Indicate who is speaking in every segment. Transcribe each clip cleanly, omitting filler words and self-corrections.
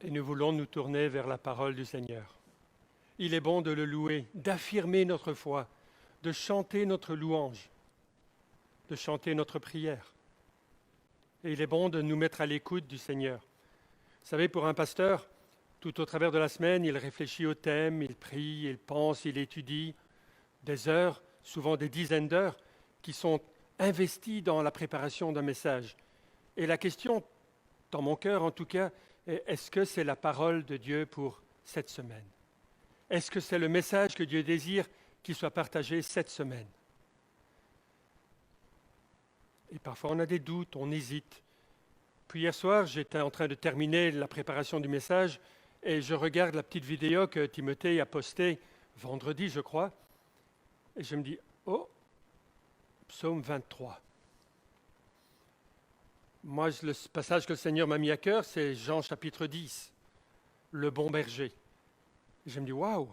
Speaker 1: Et nous voulons nous tourner vers la parole du Seigneur. Il est bon de le louer, d'affirmer notre foi, de chanter notre louange, de chanter notre prière. Et il est bon de nous mettre à l'écoute du Seigneur. Vous savez, pour un pasteur, tout au travers de la semaine, il réfléchit au thème, il prie, il pense, il étudie des heures, souvent des dizaines d'heures, qui sont investies dans la préparation d'un message. Et la question, dans mon cœur en tout cas, est est-ce que c'est la parole de Dieu pour cette semaine? Est-ce que c'est le message que Dieu désire qu'il soit partagé cette semaine? Et parfois on a des doutes, on hésite. Puis hier soir, j'étais en train de terminer la préparation du message et je regarde la petite vidéo que Timothée a postée vendredi, je crois, et je me dis, oh, psaume 23. Moi, le passage que le Seigneur m'a mis à cœur, c'est Jean chapitre 10, le bon berger. Et je me dis, waouh,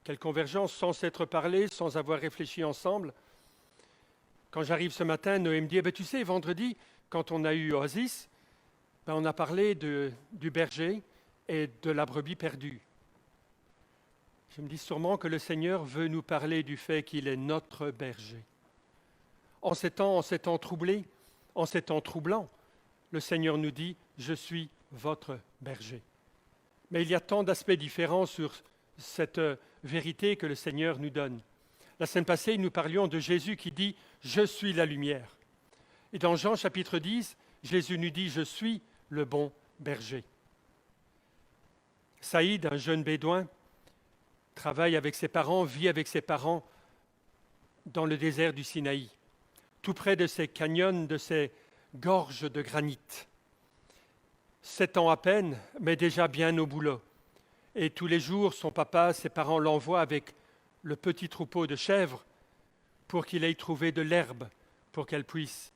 Speaker 1: quelle convergence sans s'être parlé, sans avoir réfléchi ensemble. Quand j'arrive ce matin, Noé me dit, eh bien, tu sais, vendredi, quand on a eu Oasis, ben, on a parlé du berger et de la brebis perdue. Je me dis sûrement que le Seigneur veut nous parler du fait qu'il est notre berger. En ces temps troublés, en ces temps troublants, le Seigneur nous dit « Je suis votre berger ». Mais il y a tant d'aspects différents sur cette vérité que le Seigneur nous donne. La semaine passée, nous parlions de Jésus qui dit « Je suis la lumière ». Et dans Jean chapitre 10, Jésus nous dit « Je suis le bon berger ». Saïd, un jeune bédouin, travaille avec ses parents, vit avec ses parents dans le désert du Sinaï, tout près de ces canyons, de ces gorges de granit. 7 ans à peine, mais déjà bien au boulot. Et tous les jours, son papa, ses parents l'envoient avec le petit troupeau de chèvres pour qu'il aille trouver de l'herbe pour qu'elle puisse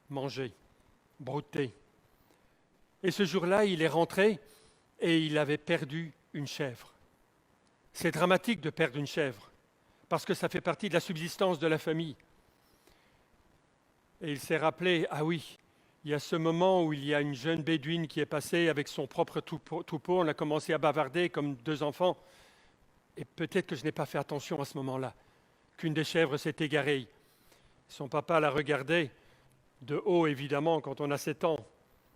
Speaker 1: manger, brouter. Et ce jour-là, il est rentré et il avait perdu une chèvre. C'est dramatique de perdre une chèvre, parce que ça fait partie de la subsistance de la famille. Et il s'est rappelé, ah oui, il y a ce moment où il y a une jeune bédouine qui est passée avec son propre troupeau, on a commencé à bavarder comme deux enfants, et peut-être que je n'ai pas fait attention à ce moment-là, qu'une des chèvres s'est égarée. Son papa l'a regardée, de haut évidemment, quand on a 7 ans,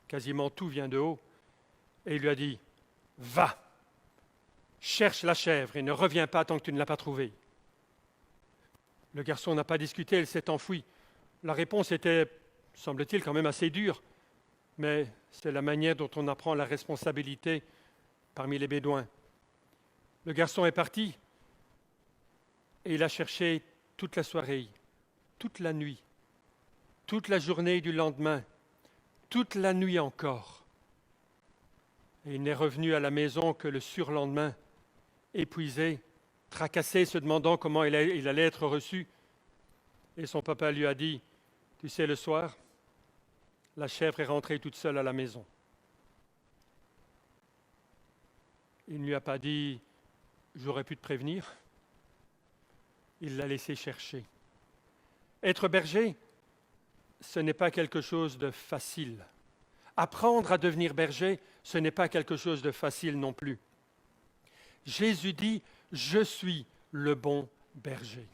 Speaker 1: quasiment tout vient de haut, et il lui a dit, va, cherche la chèvre et ne reviens pas tant que tu ne l'as pas trouvée. Le garçon n'a pas discuté, il s'est enfui. La réponse était, semble-t-il, quand même assez dure, mais c'est la manière dont on apprend la responsabilité parmi les Bédouins. Le garçon est parti et il a cherché toute la soirée, toute la nuit, toute la journée du lendemain, toute la nuit encore. Et il n'est revenu à la maison que le surlendemain, épuisé, tracassé, se demandant comment il allait être reçu. Et son papa lui a dit, tu sais, le soir, la chèvre est rentrée toute seule à la maison. Il ne lui a pas dit, j'aurais pu te prévenir. Il l'a laissé chercher. Être berger, ce n'est pas quelque chose de facile. Apprendre à devenir berger, ce n'est pas quelque chose de facile non plus. Jésus dit, je suis le bon berger.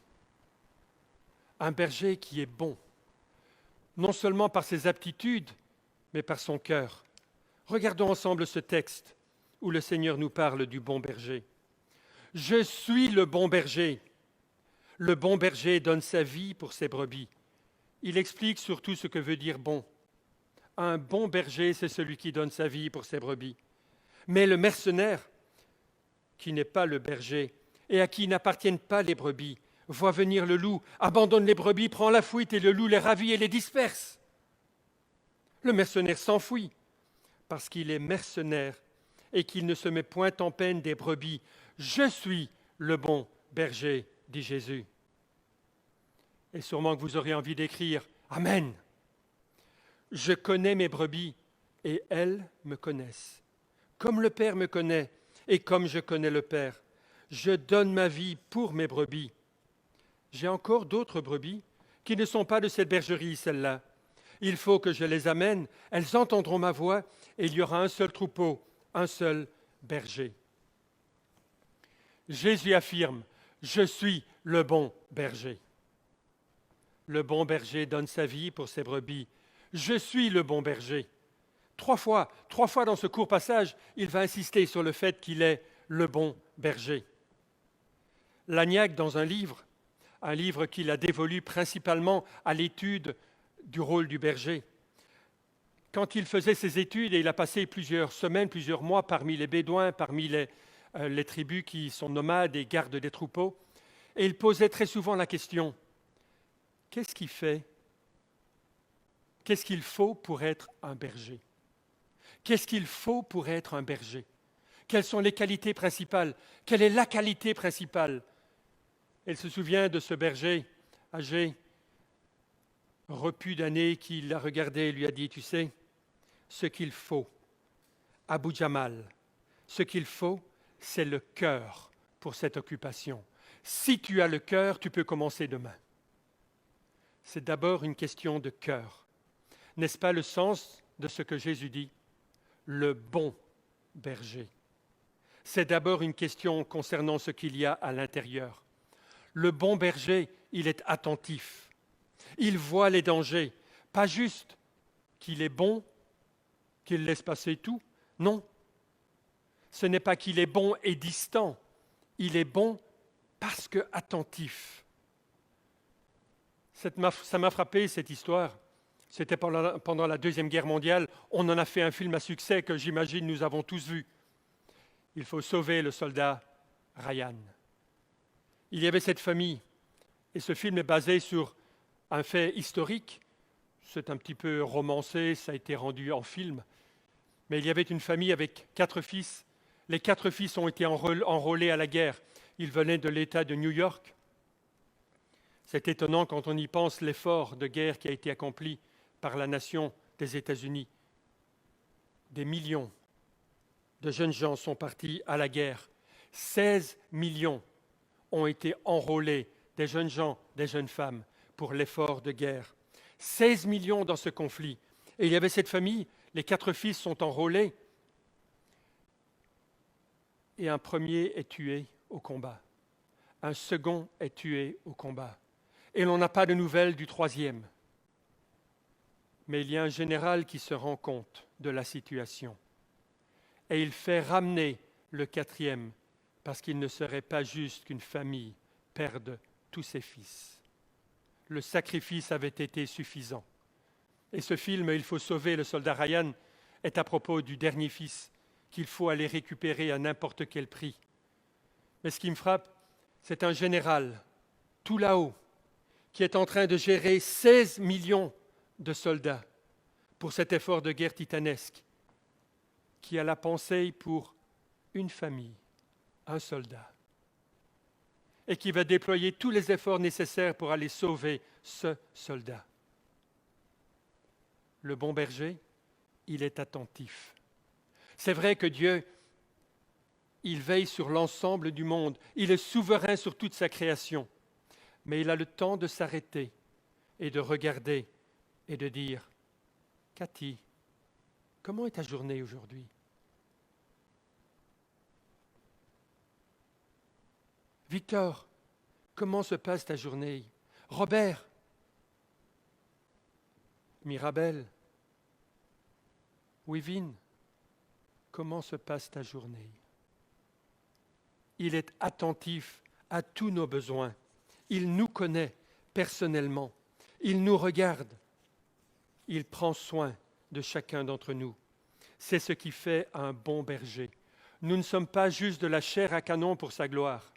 Speaker 1: Un berger qui est bon, non seulement par ses aptitudes, mais par son cœur. Regardons ensemble ce texte où le Seigneur nous parle du bon berger. Je suis le bon berger. Le bon berger donne sa vie pour ses brebis. Il explique surtout ce que veut dire bon. Un bon berger, c'est celui qui donne sa vie pour ses brebis. Mais le mercenaire, qui n'est pas le berger et à qui n'appartiennent pas les brebis, voit venir le loup, abandonne les brebis, prend la fuite et le loup les ravit et les disperse. Le mercenaire s'enfuit parce qu'il est mercenaire et qu'il ne se met point en peine des brebis. Je suis le bon berger, dit Jésus. Et sûrement que vous aurez envie d'écrire « Amen ». Je connais mes brebis et elles me connaissent. Comme le Père me connaît et comme je connais le Père, je donne ma vie pour mes brebis. J'ai encore d'autres brebis qui ne sont pas de cette bergerie, celles-là. Il faut que je les amène, elles entendront ma voix et il y aura un seul troupeau, un seul berger. Jésus affirme, je suis le bon berger. Le bon berger donne sa vie pour ses brebis. Je suis le bon berger. Trois fois dans ce court passage, il va insister sur le fait qu'il est le bon berger. Lagnac, dans un livre qu'il a dévolu principalement à l'étude du rôle du berger, quand il faisait ses études, et il a passé plusieurs semaines, plusieurs mois parmi les Bédouins, parmi les tribus qui sont nomades et gardent des troupeaux, et il posait très souvent la question, qu'est-ce qu'il faut pour être un berger? Qu'est-ce qu'il faut pour être un berger? Quelles sont les qualités principales? Quelle est la qualité principale? Elle se souvient de ce berger âgé, repu d'années, qui l'a regardé et lui a dit, tu sais, ce qu'il faut, Abu Jamal, ce qu'il faut, c'est le cœur pour cette occupation. Si tu as le cœur, tu peux commencer demain. C'est d'abord une question de cœur. N'est-ce pas le sens de ce que Jésus dit? Le bon berger. C'est d'abord une question concernant ce qu'il y a à l'intérieur. Le bon berger, il est attentif. Il voit les dangers. Pas juste qu'il est bon, qu'il laisse passer tout. Non. Ce n'est pas qu'il est bon et distant. Il est bon parce que attentif. Ça m'a frappé, cette histoire. C'était pendant la Deuxième Guerre mondiale. On en a fait un film à succès que j'imagine nous avons tous vu. Il faut sauver le soldat Ryan. Il y avait cette famille, et ce film est basé sur un fait historique. C'est un petit peu romancé, ça a été rendu en film. Mais il y avait une famille avec 4 fils. Les 4 fils ont été enrôlés à la guerre. Ils venaient de l'État de New York. C'est étonnant quand on y pense l'effort de guerre qui a été accompli par la nation des États-Unis. Des millions de jeunes gens sont partis à la guerre. 16 millions ont été enrôlés, des jeunes gens, des jeunes femmes, pour l'effort de guerre. 16 millions dans ce conflit. Et il y avait cette famille, les 4 fils sont enrôlés, et un premier est tué au combat. Un second est tué au combat. Et l'on n'a pas de nouvelles du troisième. Mais il y a un général qui se rend compte de la situation. Et il fait ramener le 4e, parce qu'il ne serait pas juste qu'une famille perde tous ses fils. Le sacrifice avait été suffisant. Et ce film, Il faut sauver le soldat Ryan, est à propos du dernier fils qu'il faut aller récupérer à n'importe quel prix. Mais ce qui me frappe, c'est un général, tout là-haut, qui est en train de gérer 16 millions de soldats pour cet effort de guerre titanesque, qui a la pensée pour une famille, un soldat, et qui va déployer tous les efforts nécessaires pour aller sauver ce soldat. Le bon berger, il est attentif. C'est vrai que Dieu, il veille sur l'ensemble du monde, il est souverain sur toute sa création, mais il a le temps de s'arrêter et de regarder et de dire, Cathy, comment est ta journée aujourd'hui? Victor, comment se passe ta journée? Robert, Mirabel, Wivine, comment se passe ta journée? Il est attentif à tous nos besoins. Il nous connaît personnellement. Il nous regarde. Il prend soin de chacun d'entre nous. C'est ce qui fait un bon berger. Nous ne sommes pas juste de la chair à canon pour sa gloire.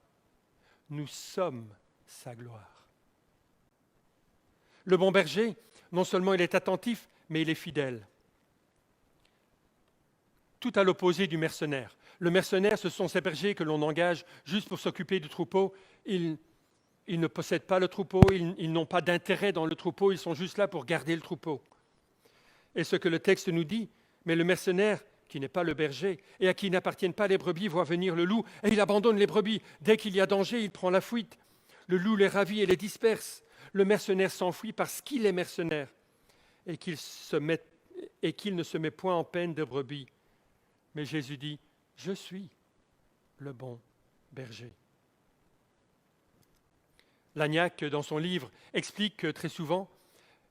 Speaker 1: Nous sommes sa gloire. Le bon berger, non seulement il est attentif, mais il est fidèle. Tout à l'opposé du mercenaire. Le mercenaire, ce sont ces bergers que l'on engage juste pour s'occuper du troupeau. Ils ne possèdent pas le troupeau, ils n'ont pas d'intérêt dans le troupeau, ils sont juste là pour garder le troupeau. Et ce que le texte nous dit, mais le mercenaire, qui n'est pas le berger, et à qui n'appartiennent pas les brebis, voit venir le loup, et il abandonne les brebis. Dès qu'il y a danger, il prend la fuite. Le loup les ravit et les disperse. Le mercenaire s'enfuit parce qu'il est mercenaire, et qu'il ne se met point en peine de brebis. Mais Jésus dit, je suis le bon berger. Lagnac, dans son livre, explique que très souvent,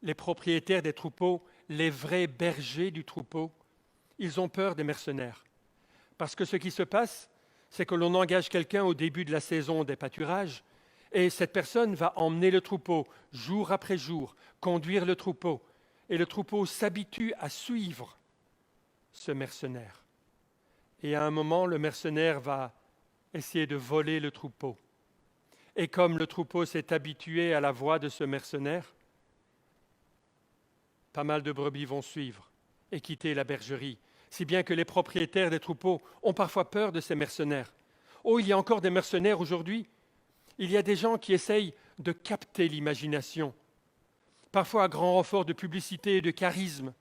Speaker 1: les propriétaires des troupeaux, les vrais bergers du troupeau, ils ont peur des mercenaires. Parce que ce qui se passe, c'est que l'on engage quelqu'un au début de la saison des pâturages, et cette personne va emmener le troupeau jour après jour, conduire le troupeau, et le troupeau s'habitue à suivre ce mercenaire. Et à un moment, le mercenaire va essayer de voler le troupeau. Et comme le troupeau s'est habitué à la voix de ce mercenaire, pas mal de brebis vont suivre et quitter la bergerie, si bien que les propriétaires des troupeaux ont parfois peur de ces mercenaires. Oh, il y a encore des mercenaires aujourd'hui. Il y a des gens qui essayent de capter l'imagination, parfois à grand renfort de publicité et de charisme.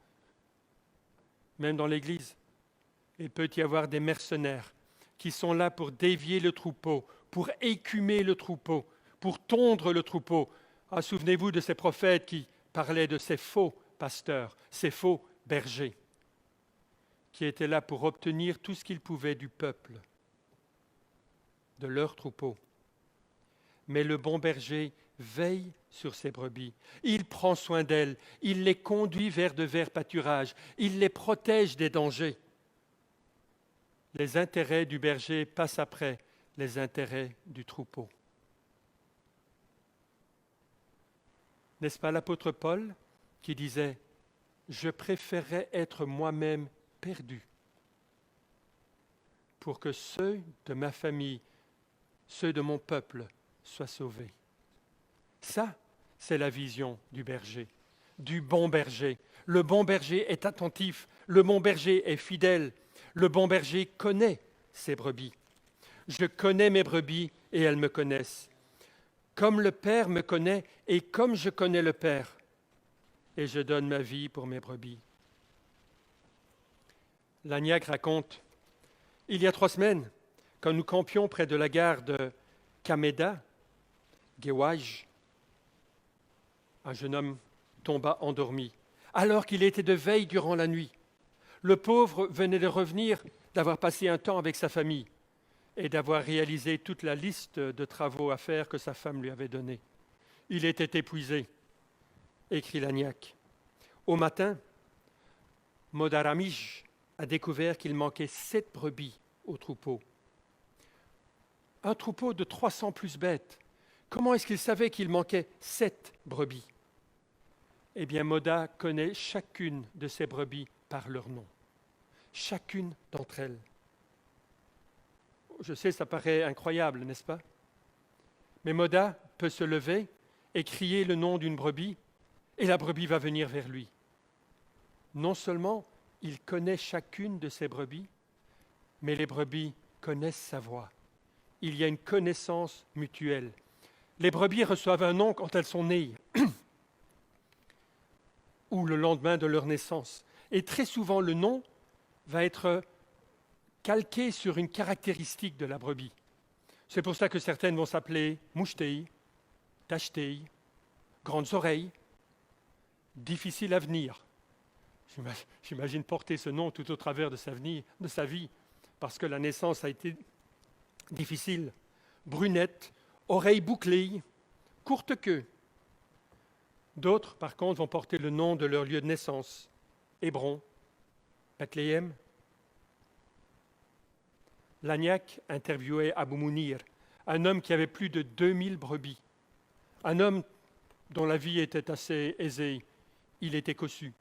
Speaker 1: Même dans l'Église, il peut y avoir des mercenaires qui sont là pour dévier le troupeau, pour écumer le troupeau, pour tondre le troupeau. Ah, souvenez-vous de ces prophètes qui parlaient de ces faux pasteurs, ces faux bergers, qui étaient là pour obtenir tout ce qu'ils pouvaient du peuple, de leur troupeau. Mais le bon berger veille sur ses brebis. Il prend soin d'elles, il les conduit vers de verts pâturages, il les protège des dangers. Les intérêts du berger passent après les intérêts du troupeau. N'est-ce pas l'apôtre Paul qui disait « Je préférerais être moi-même perdu pour que ceux de ma famille, ceux de mon peuple soient sauvés. » Ça, c'est la vision du berger, du bon berger. Le bon berger est attentif, le bon berger est fidèle, le bon berger connaît ses brebis. Je connais mes brebis et elles me connaissent. Comme le Père me connaît et comme je connais le Père, et je donne ma vie pour mes brebis. Lagnac raconte, il y a 3 semaines, quand nous campions près de la gare de Kameda, Gewaj, un jeune homme tomba endormi, alors qu'il était de veille durant la nuit. Le pauvre venait de revenir d'avoir passé un temps avec sa famille et d'avoir réalisé toute la liste de travaux à faire que sa femme lui avait donnée. Il était épuisé, écrit Lagnac. Au matin, Modaramij a découvert qu'il manquait 7 brebis au troupeau. Un troupeau de 300 plus bêtes. Comment est-ce qu'il savait qu'il manquait 7 brebis? Eh bien, Moda connaît chacune de ces brebis par leur nom. Chacune d'entre elles. Je sais, ça paraît incroyable, n'est-ce pas? Mais Moda peut se lever et crier le nom d'une brebis, et la brebis va venir vers lui. Non seulement il connaît chacune de ses brebis, mais les brebis connaissent sa voix. Il y a une connaissance mutuelle. Les brebis reçoivent un nom quand elles sont nées, ou le lendemain de leur naissance. Et très souvent, le nom va être calqué sur une caractéristique de la brebis. C'est pour ça que certaines vont s'appeler mouchetei, tachetei, grandes oreilles, difficile à venir. J'imagine porter ce nom tout au travers de sa vie, parce que la naissance a été difficile. Brunette, oreilles bouclées, courte queue. D'autres, par contre, vont porter le nom de leur lieu de naissance. Hébron, Bethléem. Lagnac interviewait Abou Mounir, un homme qui avait plus de 2000 brebis. Un homme dont la vie était assez aisée. Il était cossu.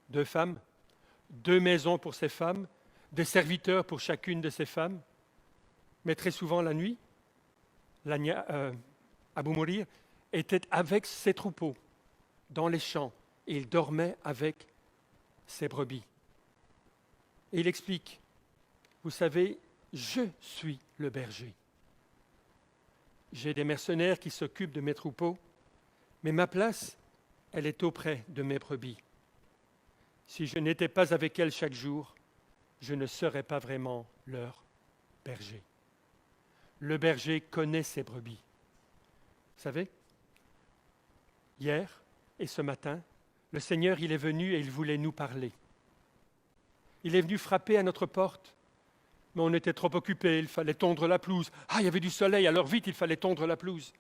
Speaker 1: 2 femmes, 2 maisons pour ces femmes, des serviteurs pour chacune de ces femmes. Mais très souvent la nuit, Abou Mounir était avec ses troupeaux dans les champs et il dormait avec ses brebis. Et il explique, vous savez, je suis le berger. J'ai des mercenaires qui s'occupent de mes troupeaux, mais ma place, elle est auprès de mes brebis. Si je n'étais pas avec elles chaque jour, je ne serais pas vraiment leur berger. Le berger connaît ses brebis. Vous savez, hier et ce matin, le Seigneur, il est venu et il voulait nous parler. Il est venu frapper à notre porte, mais on était trop occupés, il fallait tondre la pelouse. Ah, il y avait du soleil, alors vite, il fallait tondre la pelouse.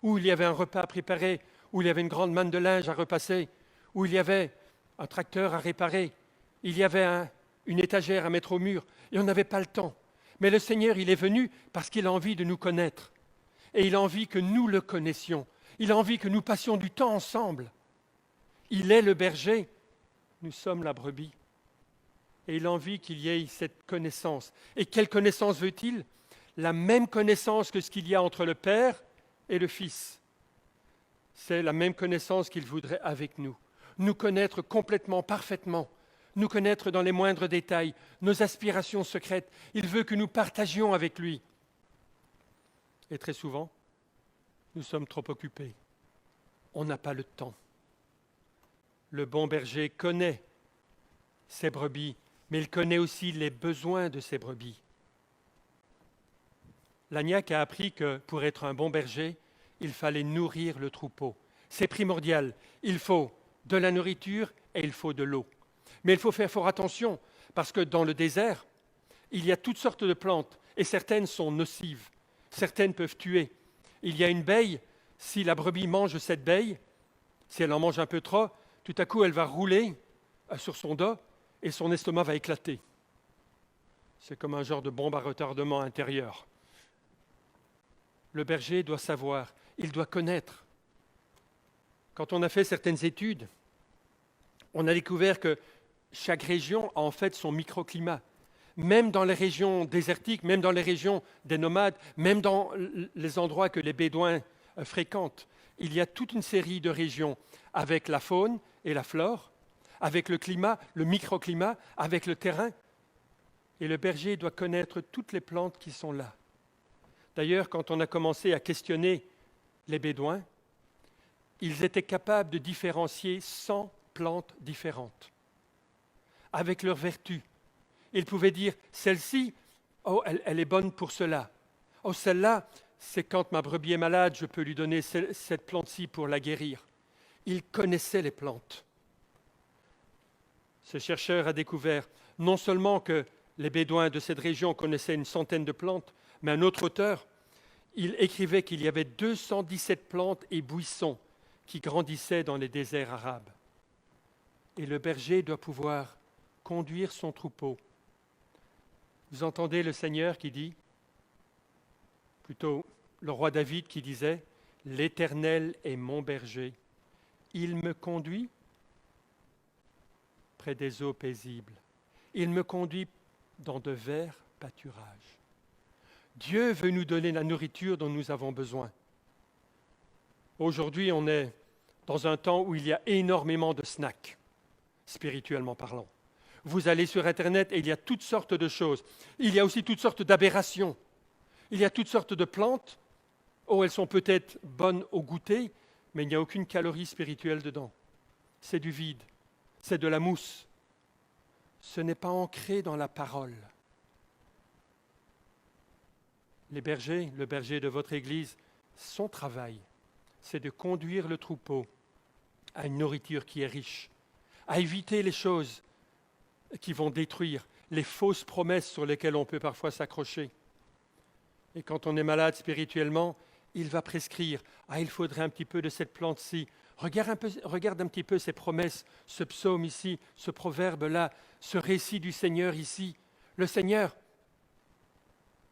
Speaker 1: Ou il y avait un repas à préparer, ou il y avait une grande manne de linge à repasser, ou il y avait un tracteur à réparer, il y avait une étagère à mettre au mur, et on n'avait pas le temps. Mais le Seigneur, il est venu parce qu'il a envie de nous connaître. Et il a envie que nous le connaissions. Il a envie que nous passions du temps ensemble. Il est le berger, nous sommes la brebis. Et il a envie qu'il y ait cette connaissance. Et quelle connaissance veut-il? La même connaissance que ce qu'il y a entre le Père et le Fils. C'est la même connaissance qu'il voudrait avec nous. Nous connaître complètement, parfaitement. Nous connaître dans les moindres détails, nos aspirations secrètes. Il veut que nous partagions avec lui. Et très souvent, nous sommes trop occupés. On n'a pas le temps. Le bon berger connaît ses brebis, mais il connaît aussi les besoins de ses brebis. Lagnac a appris que pour être un bon berger, il fallait nourrir le troupeau. C'est primordial. Il faut de la nourriture et il faut de l'eau. Mais il faut faire fort attention, parce que dans le désert, il y a toutes sortes de plantes, et certaines sont nocives, certaines peuvent tuer. Il y a une baie, si la brebis mange cette baie, si elle en mange un peu trop, tout à coup elle va rouler sur son dos, et son estomac va éclater. C'est comme un genre de bombe à retardement intérieur. Le berger doit savoir, il doit connaître. Quand on a fait certaines études, on a découvert que chaque région a en fait son microclimat. Même dans les régions désertiques, même dans les régions des nomades, même dans les endroits que les Bédouins fréquentent, il y a toute une série de régions avec la faune et la flore, avec le climat, le microclimat, avec le terrain. Et le berger doit connaître toutes les plantes qui sont là. D'ailleurs, quand on a commencé à questionner les Bédouins, ils étaient capables de différencier 100 plantes différentes, avec leurs vertus. Ils pouvaient dire, celle-ci, oh, elle est bonne pour cela. Oh, celle-là, c'est quand ma brebis est malade, je peux lui donner cette plante-ci pour la guérir. Ils connaissaient les plantes. Ce chercheur a découvert non seulement que les Bédouins de cette région connaissaient une centaine de plantes, mais un autre auteur, il écrivait qu'il y avait 217 plantes et buissons qui grandissaient dans les déserts arabes. Et le berger doit pouvoir conduire son troupeau. Vous entendez le Seigneur qui dit, plutôt le roi David qui disait, « L'Éternel est mon berger, il me conduit près des eaux paisibles, il me conduit dans de verts pâturages. » Dieu veut nous donner la nourriture dont nous avons besoin. Aujourd'hui, on est dans un temps où il y a énormément de snacks, spirituellement parlant. Vous allez sur Internet et il y a toutes sortes de choses. Il y a aussi toutes sortes d'aberrations. Il y a toutes sortes de plantes. Oh, elles sont peut-être bonnes au goûter, mais il n'y a aucune calorie spirituelle dedans. C'est du vide, c'est de la mousse. Ce n'est pas ancré dans la parole. Les bergers, le berger de votre Église, son travail, c'est de conduire le troupeau à une nourriture qui est riche, à éviter les choses qui vont détruire, les fausses promesses sur lesquelles on peut parfois s'accrocher. Et quand on est malade spirituellement, il va prescrire, il faudrait un petit peu de cette plante-ci. Regarde un petit peu ces promesses, ce psaume ici, ce proverbe-là, ce récit du Seigneur ici. Le Seigneur,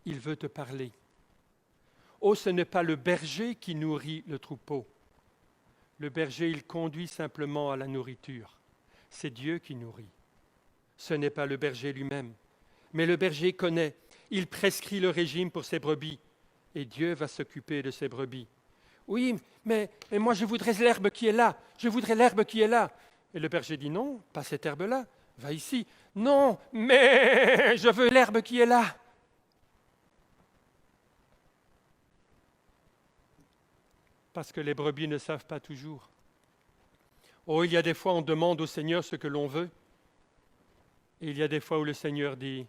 Speaker 1: il veut te parler. Oh, ce n'est pas le berger qui nourrit le troupeau. Le berger, il conduit simplement à la nourriture. C'est Dieu qui nourrit. Ce n'est pas le berger lui-même. Mais le berger connaît, il prescrit le régime pour ses brebis. Et Dieu va s'occuper de ses brebis. Oui, mais moi je voudrais l'herbe qui est là. Je voudrais l'herbe qui est là. Et le berger dit non, pas cette herbe-là. Va ici. Non, mais je veux l'herbe qui est là. Parce que les brebis ne savent pas toujours. Oh, il y a des fois on demande au Seigneur ce que l'on veut. Et il y a des fois où le Seigneur dit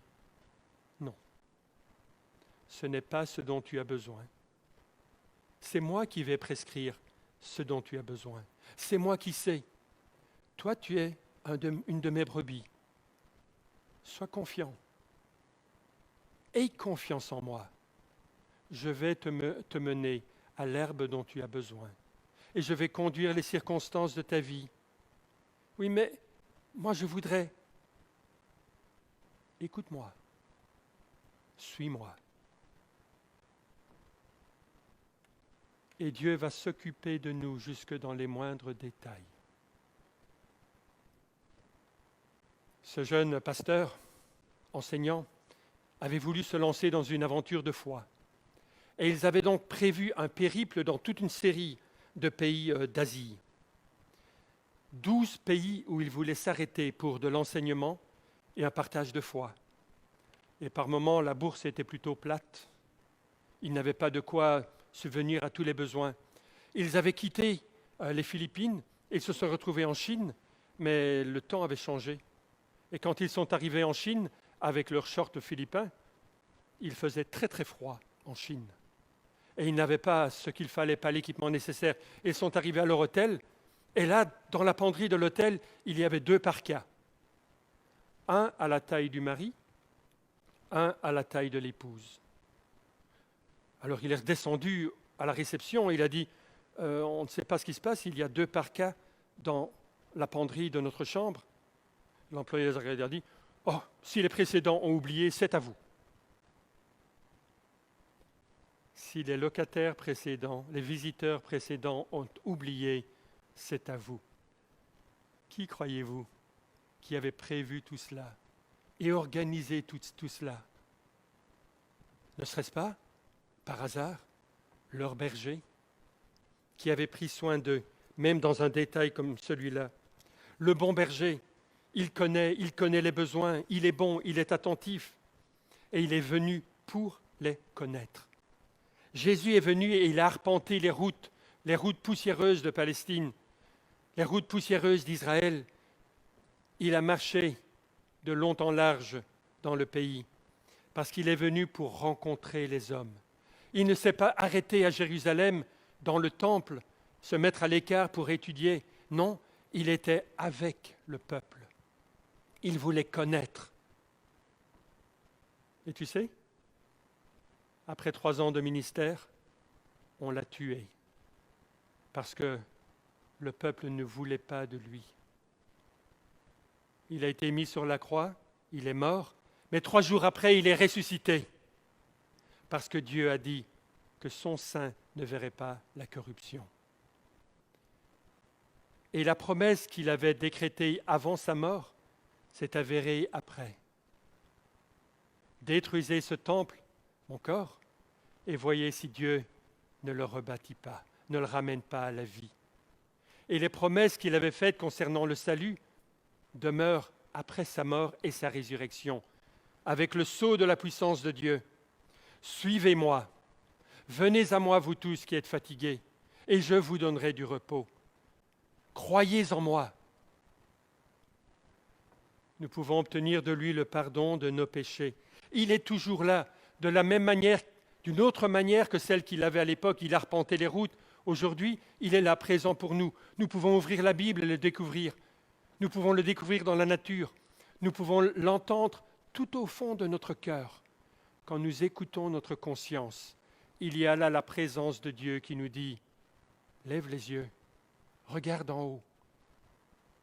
Speaker 1: non. Ce n'est pas ce dont tu as besoin. C'est moi qui vais prescrire ce dont tu as besoin. C'est moi qui sais. Toi, tu es une de mes brebis. Sois confiant. Aie confiance en moi. Je vais te mener à l'herbe dont tu as besoin. Et je vais conduire les circonstances de ta vie. Oui, mais moi je voudrais. Écoute-moi. Suis-moi. Et Dieu va s'occuper de nous jusque dans les moindres détails. Ce jeune pasteur, enseignant, avait voulu se lancer dans une aventure de foi. Et ils avaient donc prévu un périple dans toute une série de pays d'Asie. 12 pays où ils voulaient s'arrêter pour de l'enseignement et un partage de foi. Et par moments, la bourse était plutôt plate. Ils n'avaient pas de quoi subvenir à tous les besoins. Ils avaient quitté les Philippines et se sont retrouvés en Chine, mais le temps avait changé. Et quand ils sont arrivés en Chine, avec leurs shorts philippins, il faisait très très froid en Chine. Et ils n'avaient pas ce qu'il fallait, pas l'équipement nécessaire. Ils sont arrivés à leur hôtel, et là, dans la penderie de l'hôtel, il y avait 2 parkas. Un à la taille du mari, un à la taille de l'épouse. Alors il est redescendu à la réception et il a dit « On ne sait pas ce qui se passe, il y a 2 parkas dans la penderie de notre chambre. » L'employé les a regardés et a dit « Oh, si les précédents ont oublié, c'est à vous. » Si les locataires précédents, les visiteurs précédents ont oublié, c'est à vous. Qui croyez-vous qui avait prévu tout cela et organisé tout cela? Ne serait-ce pas, par hasard, leur berger qui avait pris soin d'eux, même dans un détail comme celui-là? Le bon berger, il connaît les besoins, il est bon, il est attentif et il est venu pour les connaître. Jésus est venu et il a arpenté les routes poussiéreuses de Palestine, les routes poussiéreuses d'Israël. Il a marché de long en large dans le pays parce qu'il est venu pour rencontrer les hommes. Il ne s'est pas arrêté à Jérusalem, dans le temple, se mettre à l'écart pour étudier. Non, il était avec le peuple. Il voulait connaître. Et tu sais, après 3 ans de ministère, on l'a tué parce que le peuple ne voulait pas de lui. Il a été mis sur la croix, il est mort, mais 3 jours après, il est ressuscité parce que Dieu a dit que son sein ne verrait pas la corruption. Et la promesse qu'il avait décrétée avant sa mort s'est avérée après. Détruisez ce temple, mon corps, et voyez si Dieu ne le rebâtit pas, ne le ramène pas à la vie. Et les promesses qu'il avait faites concernant le salut demeurent après sa mort et sa résurrection, avec le sceau de la puissance de Dieu. Suivez-moi, venez à moi vous tous qui êtes fatigués, et je vous donnerai du repos. Croyez en moi. Nous pouvons obtenir de lui le pardon de nos péchés. Il est toujours là, de la même manière, d'une autre manière que celle qu'il avait à l'époque. Il arpentait les routes. Aujourd'hui, il est là, présent pour nous. Nous pouvons ouvrir la Bible et le découvrir. Nous pouvons le découvrir dans la nature. Nous pouvons l'entendre tout au fond de notre cœur. Quand nous écoutons notre conscience, il y a là la présence de Dieu qui nous dit « Lève les yeux, regarde en haut.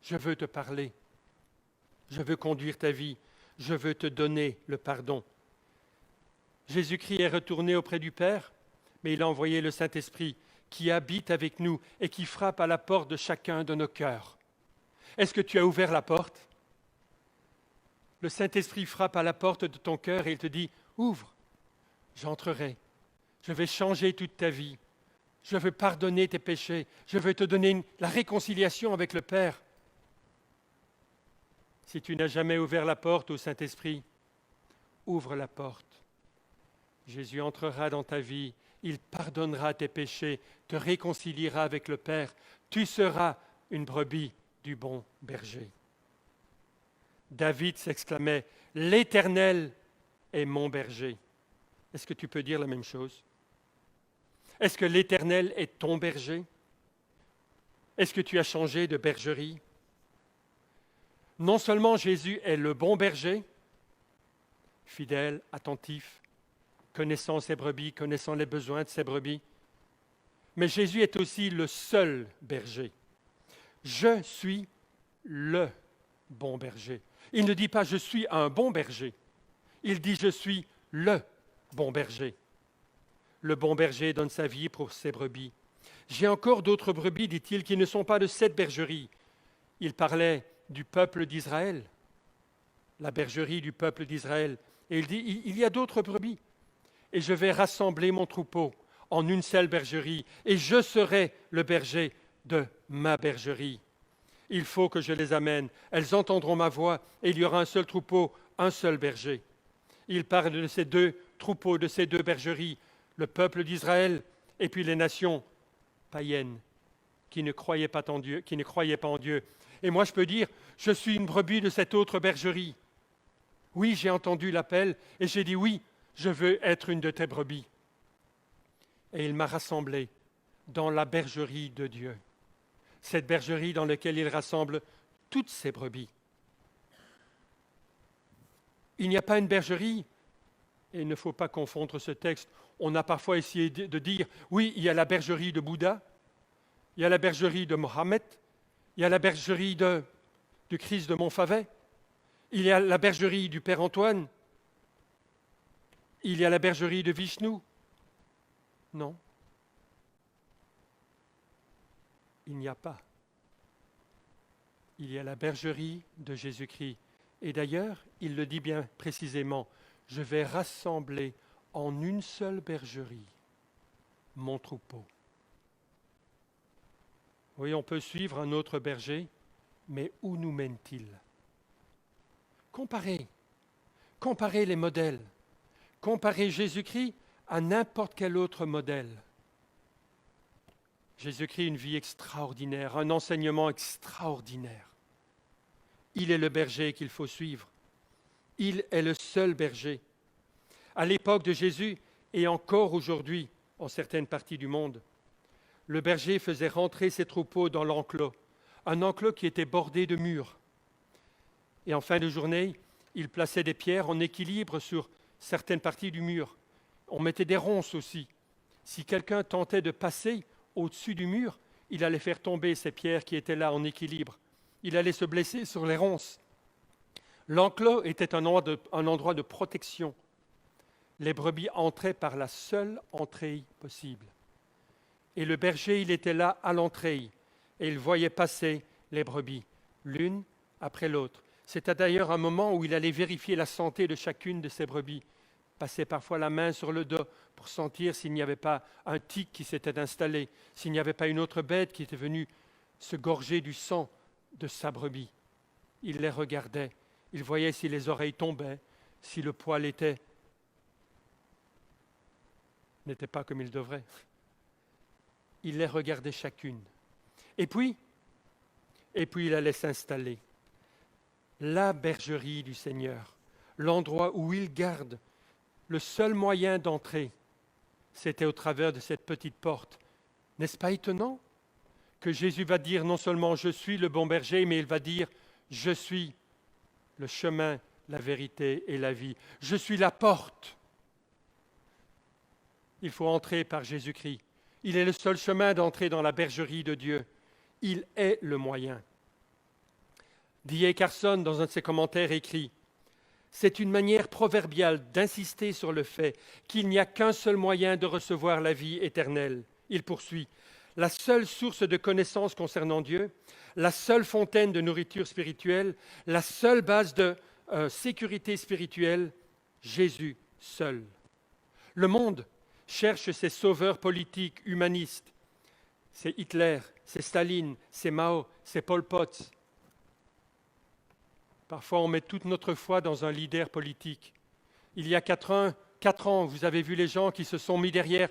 Speaker 1: Je veux te parler. Je veux conduire ta vie. Je veux te donner le pardon. » Jésus-Christ est retourné auprès du Père, mais il a envoyé le Saint-Esprit qui habite avec nous et qui frappe à la porte de chacun de nos cœurs. Est-ce que tu as ouvert la porte? Le Saint-Esprit frappe à la porte de ton cœur et il te dit « Ouvre, j'entrerai. Je vais changer toute ta vie. Je veux pardonner tes péchés. Je veux te donner la réconciliation avec le Père. » Si tu n'as jamais ouvert la porte au Saint-Esprit, ouvre la porte. Jésus entrera dans ta vie, il pardonnera tes péchés, te réconciliera avec le Père. Tu seras une brebis du bon berger. David s'exclamait « L'Éternel est mon berger ». Est-ce que tu peux dire la même chose? Est-ce que l'Éternel est ton berger? Est-ce que tu as changé de bergerie? Non seulement Jésus est le bon berger, fidèle, attentif, connaissant ses brebis, connaissant les besoins de ses brebis. Mais Jésus est aussi le seul berger. Je suis le bon berger. Il ne dit pas je suis un bon berger. Il dit je suis le bon berger. Le bon berger donne sa vie pour ses brebis. J'ai encore d'autres brebis, dit-il, qui ne sont pas de cette bergerie. Il parlait du peuple d'Israël, la bergerie du peuple d'Israël. Et il dit, il y a d'autres brebis. Et je vais rassembler mon troupeau en une seule bergerie, et je serai le berger de ma bergerie. Il faut que je les amène. Elles entendront ma voix, et il y aura un seul troupeau, un seul berger. Il parle de ces deux troupeaux, de ces deux bergeries, le peuple d'Israël et puis les nations païennes qui ne croyaient pas en Dieu, Et moi, je peux dire, je suis une brebis de cette autre bergerie. Oui, j'ai entendu l'appel et j'ai dit oui, je veux être une de tes brebis. Et il m'a rassemblé dans la bergerie de Dieu, cette bergerie dans laquelle il rassemble toutes ses brebis. Il n'y a pas une bergerie, et il ne faut pas confondre ce texte. On a parfois essayé de dire, oui, il y a la bergerie de Bouddha, il y a la bergerie de Mohammed, il y a la bergerie du Christ de Montfavet, il y a la bergerie du Père Antoine, il y a la bergerie de Vishnu. Non. Il n'y a pas. Il y a la bergerie de Jésus-Christ. Et d'ailleurs, il le dit bien précisément, je vais rassembler en une seule bergerie mon troupeau. Oui, on peut suivre un autre berger, mais où nous mène-t-il? Comparez les modèles. Comparez Jésus-Christ à n'importe quel autre modèle. Jésus-Christ, une vie extraordinaire, un enseignement extraordinaire. Il est le berger qu'il faut suivre. Il est le seul berger. À l'époque de Jésus, et encore aujourd'hui, en certaines parties du monde, le berger faisait rentrer ses troupeaux dans l'enclos, un enclos qui était bordé de murs. Et en fin de journée, il plaçait des pierres en équilibre sur certaines parties du mur. On mettait des ronces aussi. Si quelqu'un tentait de passer au-dessus du mur, il allait faire tomber ces pierres qui étaient là en équilibre. Il allait se blesser sur les ronces. L'enclos était un endroit de protection. Les brebis entraient par la seule entrée possible. Et le berger, il était là à l'entrée, et il voyait passer les brebis, l'une après l'autre. C'était d'ailleurs un moment où il allait vérifier la santé de chacune de ces brebis, passer parfois la main sur le dos pour sentir s'il n'y avait pas un tic qui s'était installé, s'il n'y avait pas une autre bête qui était venue se gorger du sang de sa brebis. Il les regardait, il voyait si les oreilles tombaient, si le poil n'était pas comme il devrait. Il les regardait chacune. Et puis il allait s'installer. La bergerie du Seigneur, l'endroit où il garde, le seul moyen d'entrer, c'était au travers de cette petite porte. N'est-ce pas étonnant que Jésus va dire non seulement « Je suis le bon berger », mais il va dire « Je suis le chemin, la vérité et la vie. Je suis la porte. » Il faut entrer par Jésus-Christ. Il est le seul chemin d'entrer dans la bergerie de Dieu. Il est le moyen. D.A. Carson, dans un de ses commentaires, écrit « C'est une manière proverbiale d'insister sur le fait qu'il n'y a qu'un seul moyen de recevoir la vie éternelle. » Il poursuit « La seule source de connaissance concernant Dieu, la seule fontaine de nourriture spirituelle, la seule base de sécurité spirituelle, Jésus seul. Le monde cherche ses sauveurs politiques, humanistes. C'est Hitler, c'est Staline, c'est Mao, c'est Pol Pot. Parfois, on met toute notre foi dans un leader politique. Il y a 4 ans, vous avez vu les gens qui se sont mis derrière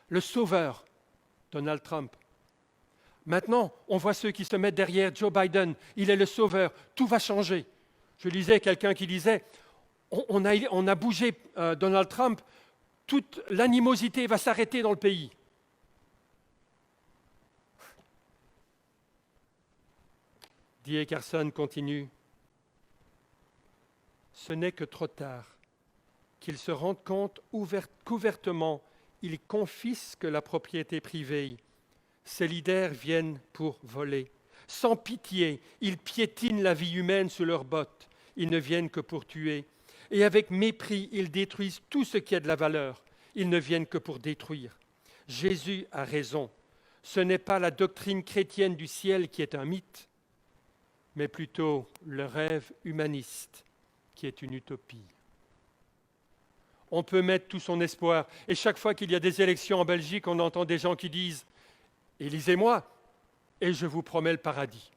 Speaker 1: le sauveur, Donald Trump. Maintenant, on voit ceux qui se mettent derrière Joe Biden. Il est le sauveur. Tout va changer. Je lisais quelqu'un qui disait, on a bougé Donald Trump, toute l'animosité va s'arrêter dans le pays. D.A. Carson continue. Ce n'est que trop tard qu'ils se rendent compte qu'ouvertement, ils confisquent la propriété privée. Ces leaders viennent pour voler. Sans pitié, ils piétinent la vie humaine sous leurs bottes. Ils ne viennent que pour tuer. Et avec mépris, ils détruisent tout ce qui a de la valeur. Ils ne viennent que pour détruire. Jésus a raison. Ce n'est pas la doctrine chrétienne du ciel qui est un mythe, mais plutôt le rêve humaniste qui est une utopie. On peut mettre tout son espoir. Et chaque fois qu'il y a des élections en Belgique, on entend des gens qui disent « Élisez-moi et je vous promets le paradis ».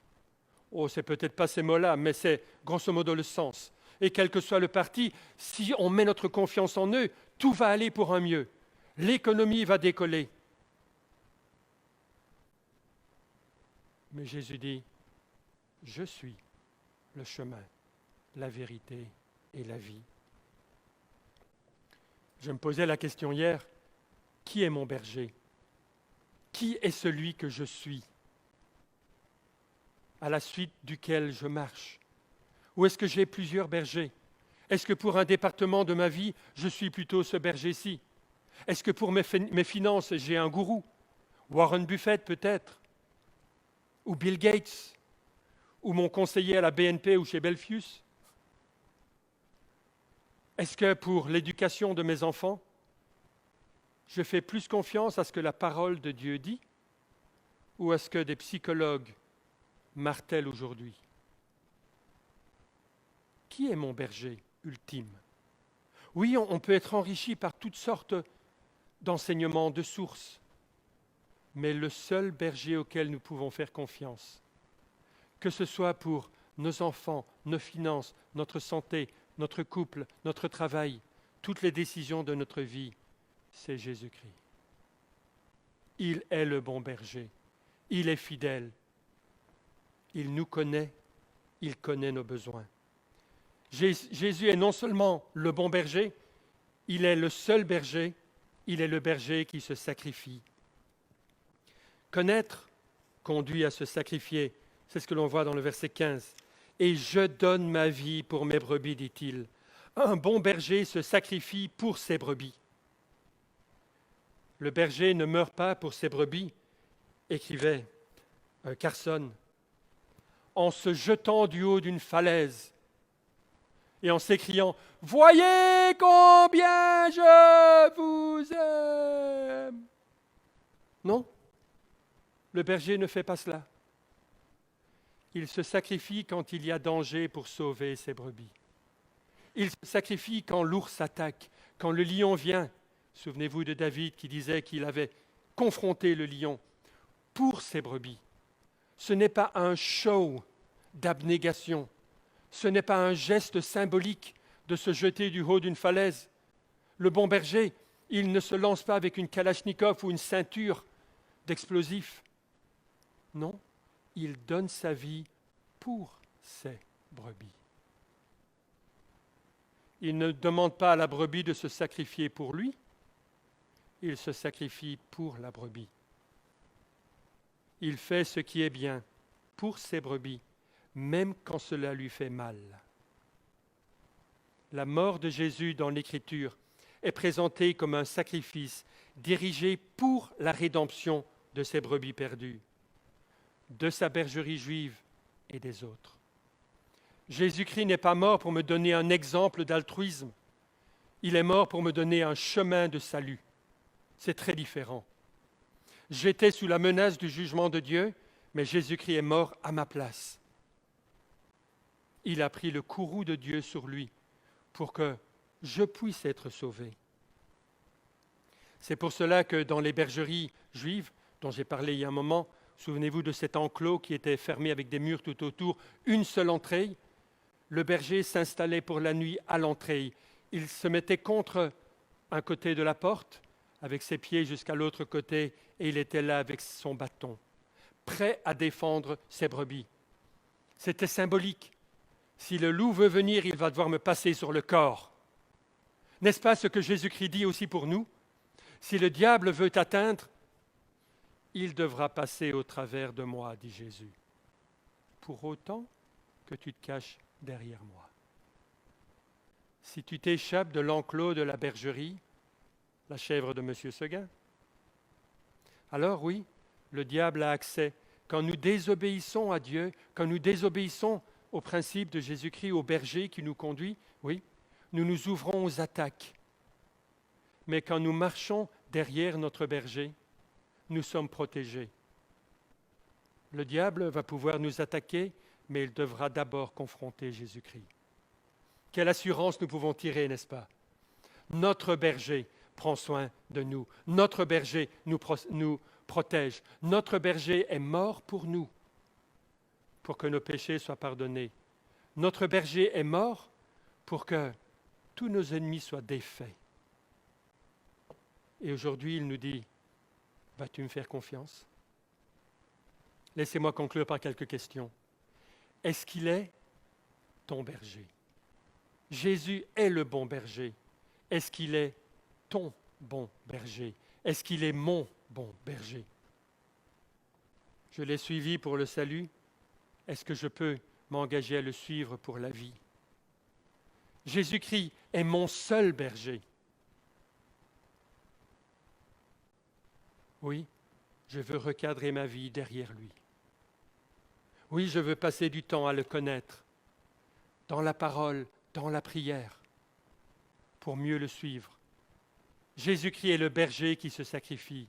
Speaker 1: Oh, c'est peut-être pas ces mots-là, mais c'est grosso modo le sens. Et quel que soit le parti, si on met notre confiance en eux, tout va aller pour un mieux. L'économie va décoller. Mais Jésus dit « Je suis le chemin, la vérité et la vie ». Je me posais la question hier, qui est mon berger? Qui est celui que je suis, à la suite duquel je marche? Ou est-ce que j'ai plusieurs bergers? Est-ce que pour un département de ma vie, je suis plutôt ce berger-ci? Est-ce que pour mes finances, j'ai un gourou? Warren Buffett peut-être? Ou Bill Gates? Ou mon conseiller à la BNP ou chez Belfius? Est-ce que pour l'éducation de mes enfants, je fais plus confiance à ce que la parole de Dieu dit ou à ce que des psychologues martèlent aujourd'hui? Qui est mon berger ultime? Oui, on peut être enrichi par toutes sortes d'enseignements, de sources, mais le seul berger auquel nous pouvons faire confiance, que ce soit pour nos enfants, nos finances, notre santé, notre couple, notre travail, toutes les décisions de notre vie, c'est Jésus-Christ. Il est le bon berger. Il est fidèle. Il nous connaît. Il connaît nos besoins. Jésus est non seulement le bon berger, il est le seul berger, il est le berger qui se sacrifie. Connaître conduit à se sacrifier. C'est ce que l'on voit dans le verset 15. « Et je donne ma vie pour mes brebis, dit-il. » Un bon berger se sacrifie pour ses brebis. Le berger ne meurt pas pour ses brebis, écrivait Carson, en se jetant du haut d'une falaise et en s'écriant « Voyez combien je vous aime !» Non, le berger ne fait pas cela. Il se sacrifie quand il y a danger pour sauver ses brebis. Il se sacrifie quand l'ours attaque, quand le lion vient. Souvenez-vous de David qui disait qu'il avait confronté le lion pour ses brebis. Ce n'est pas un show d'abnégation. Ce n'est pas un geste symbolique de se jeter du haut d'une falaise. Le bon berger, il ne se lance pas avec une kalachnikov ou une ceinture d'explosifs. Non, il donne sa vie pour ses brebis. Il ne demande pas à la brebis de se sacrifier pour lui, il se sacrifie pour la brebis. Il fait ce qui est bien pour ses brebis, même quand cela lui fait mal. La mort de Jésus dans l'Écriture est présentée comme un sacrifice dirigé pour la rédemption de ses brebis perdues, de sa bergerie juive et des autres. Jésus-Christ n'est pas mort pour me donner un exemple d'altruisme. Il est mort pour me donner un chemin de salut. C'est très différent. J'étais sous la menace du jugement de Dieu, mais Jésus-Christ est mort à ma place. Il a pris le courroux de Dieu sur lui pour que je puisse être sauvé. C'est pour cela que dans les bergeries juives, dont j'ai parlé il y a un moment, souvenez-vous de cet enclos qui était fermé avec des murs tout autour, une seule entrée, le berger s'installait pour la nuit à l'entrée. Il se mettait contre un côté de la porte, avec ses pieds jusqu'à l'autre côté, et il était là avec son bâton, prêt à défendre ses brebis. C'était symbolique. Si le loup veut venir, il va devoir me passer sur le corps. N'est-ce pas ce que Jésus-Christ dit aussi pour nous? Si le diable veut t'atteindre, il devra passer au travers de moi, dit Jésus, pour autant que tu te caches derrière moi. Si tu t'échappes de l'enclos de la bergerie, la chèvre de M. Seguin, alors oui, le diable a accès. Quand nous désobéissons à Dieu, quand nous désobéissons au principe de Jésus-Christ, au berger qui nous conduit, oui, nous nous ouvrons aux attaques. Mais quand nous marchons derrière notre berger, nous sommes protégés. Le diable va pouvoir nous attaquer, mais il devra d'abord confronter Jésus-Christ. Quelle assurance nous pouvons tirer, n'est-ce pas? Notre berger prend soin de nous. Notre berger nous protège. Notre berger est mort pour nous, pour que nos péchés soient pardonnés. Notre berger est mort pour que tous nos ennemis soient défaits. Et aujourd'hui, il nous dit, vas-tu me faire confiance? Laissez-moi conclure par quelques questions. Est-ce qu'il est ton berger? Jésus est le bon berger. Est-ce qu'il est ton bon berger? Est-ce qu'il est mon bon berger? Je l'ai suivi pour le salut. Est-ce que je peux m'engager à le suivre pour la vie? Jésus-Christ est mon seul berger. Oui, je veux recadrer ma vie derrière lui. Oui, je veux passer du temps à le connaître, dans la parole, dans la prière, pour mieux le suivre. Jésus-Christ est le berger qui se sacrifie.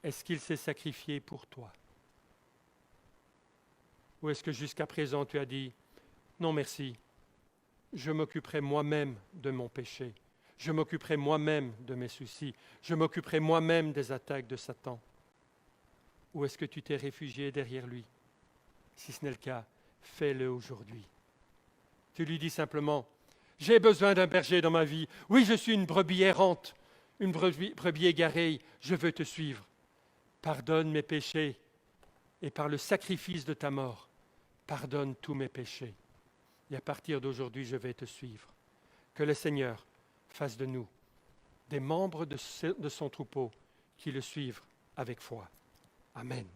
Speaker 1: Est-ce qu'il s'est sacrifié pour toi? Ou est-ce que jusqu'à présent tu as dit, non merci, je m'occuperai moi-même de mon péché, je m'occuperai moi-même de mes soucis, je m'occuperai moi-même des attaques de Satan? Ou est-ce que tu t'es réfugié derrière lui? Si ce n'est le cas, fais-le aujourd'hui. Tu lui dis simplement, j'ai besoin d'un berger dans ma vie. Oui, je suis une brebis errante, une brebis égarée, je veux te suivre. Pardonne mes péchés et par le sacrifice de ta mort, pardonne tous mes péchés. Et à partir d'aujourd'hui, je vais te suivre. Que le Seigneur fasse de nous des membres de son troupeau qui le suivent avec foi. Amen.